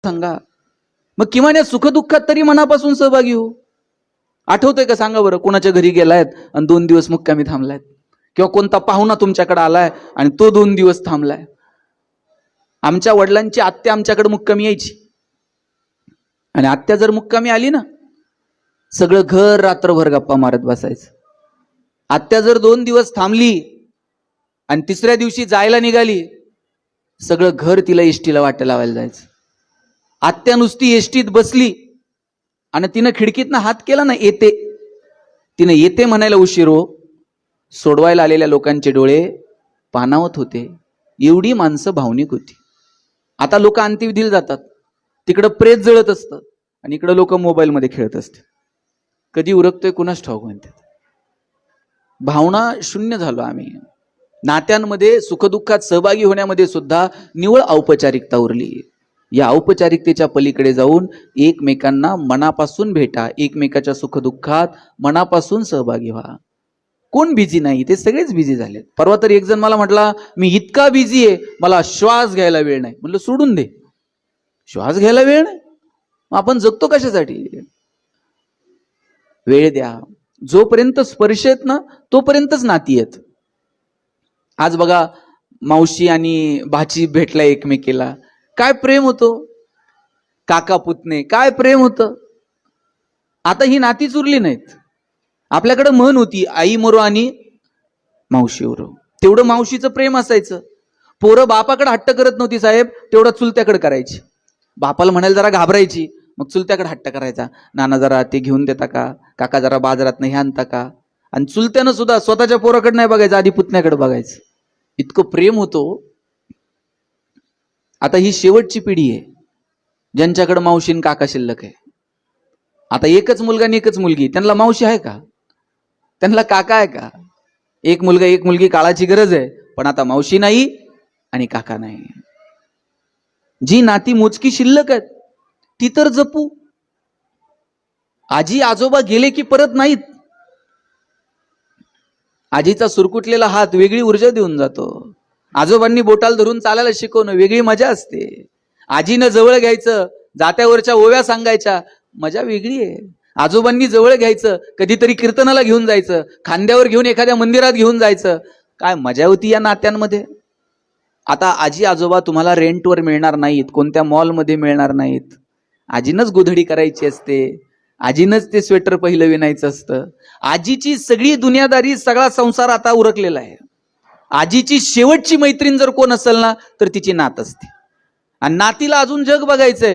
सांगा. मग किमान या सुखदुःखात तरी मनापासून सहभागी हो. आठवतंय का सांगा बरं, कोणाच्या घरी गेलायत आणि 2 दिवस मुक्कामी थांबलायत, किंवा कोणता पाहुणा तुमच्याकडे आलाय आणि तो 2 दिवस थांबलाय. आमच्या वडिलांची आत्या आमच्याकडे मुक्कामी यायची, आणि आत्या जर मुक्कामी आली ना, सगळं घर रात्रभर गप्पा मारत बसायचं. आत्या जर 2 दिवस थांबली आणि 3ऱ्या दिवशी जायला निघाली, सगळं घर तिला एसटीला वाटा लावायला जायचं. आत्या नुसती एसटीत बसली आणि तिनं खिडकीतनं हात केला ना, येते, तिनं येते म्हणायला उशीर हो, सोडवायला आलेल्या लोकांचे डोळे पाणावत होते. एवढी माणसं भावनिक होती. आता लोक अंत्यविधीला जातात, तिकडं प्रेत जळत असतं आणि इकडं लोक मोबाईलमध्ये खेळत असते. कधी उरकतोय कुणाच ठाऊक म्हणतात. भावना शून्य झालो आम्ही. नात्यांमध्ये सुखदुःखात सहभागी होण्यामध्ये सुद्धा निव्वळ औपचारिकता उरली. या औपचारिकतेच्या पलीकडे जाऊन एकमेकांना मनापासून भेटा, एकमेकाच्या सुखदुःखात मनापासून सहभागी व्हा. कोण बिझी नाही? ते सगळेच बिझी झालेत. परवा तर एक जण मला म्हटला, मी इतका बिझी आहे, मला श्वास घ्यायला वेळ नाही. म्हणलं सोडून दे, श्वास घ्यायला वेळ नाही, आपण जगतो कशासाठी? वेळ द्या. जोपर्यंत स्पर्श येत ना, तोपर्यंतच नाती आहेत. आज बघा, मावशी आणि भाची भेटला एकमेकीला, काय प्रेम होतो. काका पुतणे, काय प्रेम होतं. आता ही नातीच उरली नाहीत. आपल्याकडे म्हण होती, आई मरो आणि मावशी उरो. तेवढं मावशीचं प्रेम असायचं. पोरं बापाकडे हट्ट करत नव्हती साहेब, तेवढं चुलत्याकडे करायची. बापाला म्हणायला जरा घाबरायची, मग चुलत्याकडे हट्ट करायचा, नाना जरा ते घेऊन देता का, काका जरा बाजारात नाही आणता का. आणि चुलत्यानं सुद्धा स्वतःच्या पोराकडे नाही बघायचं, आधी पुतण्याकडे बघायचं. इतकं प्रेम होतो. आता ही शेवटची पिढी आहे ज्यांच्याकडे मावशी आणि काका शिल्लक आहे. आता एकच मुलगा आणि एकच मुलगी, त्यांना मावशी आहे का? त्यांना काका आहे का? एक मुलगा एक मुलगी, काळाची गरज आहे, पण आता मावशी नाही आणि काका नाही. जी नाती मोजकी शिल्लक आहेत ती तर जपू. आजी आजोबा गेले की परत नाहीत. आजीचा सुरकुटलेला हात वेगळी ऊर्जा देऊन जातो. आजोबांनी बोटाल धरून चालायला शिकवणं वेगळी मजा असते. आजीनं जवळ घ्यायचं, जात्यावरच्या ओव्या सांगायच्या, मजा वेगळी आहे. आजोबांनी जवळ घ्यायचं, कधीतरी कीर्तनाला घेऊन जायचं, खांद्यावर घेऊन एखाद्या मंदिरात घेऊन जायचं, काय मजा होती या नात्यांमध्ये. आता आजी आजोबा तुम्हाला रेंटवर मिळणार नाहीत, कोणत्या मॉलमध्ये मिळणार नाहीत. आजीनंच गोधडी करायची असते, आजीनंच ते स्वेटर पहिलं विणायचं असतं. आजीची सगळी दुनियादारी, सगळा संसार आता उरकलेला आहे. आजीची शेवटची मैत्रीण जर कोण असेल ना, तर तिची नात असते. आणि नातीला अजून जग बघायचंय.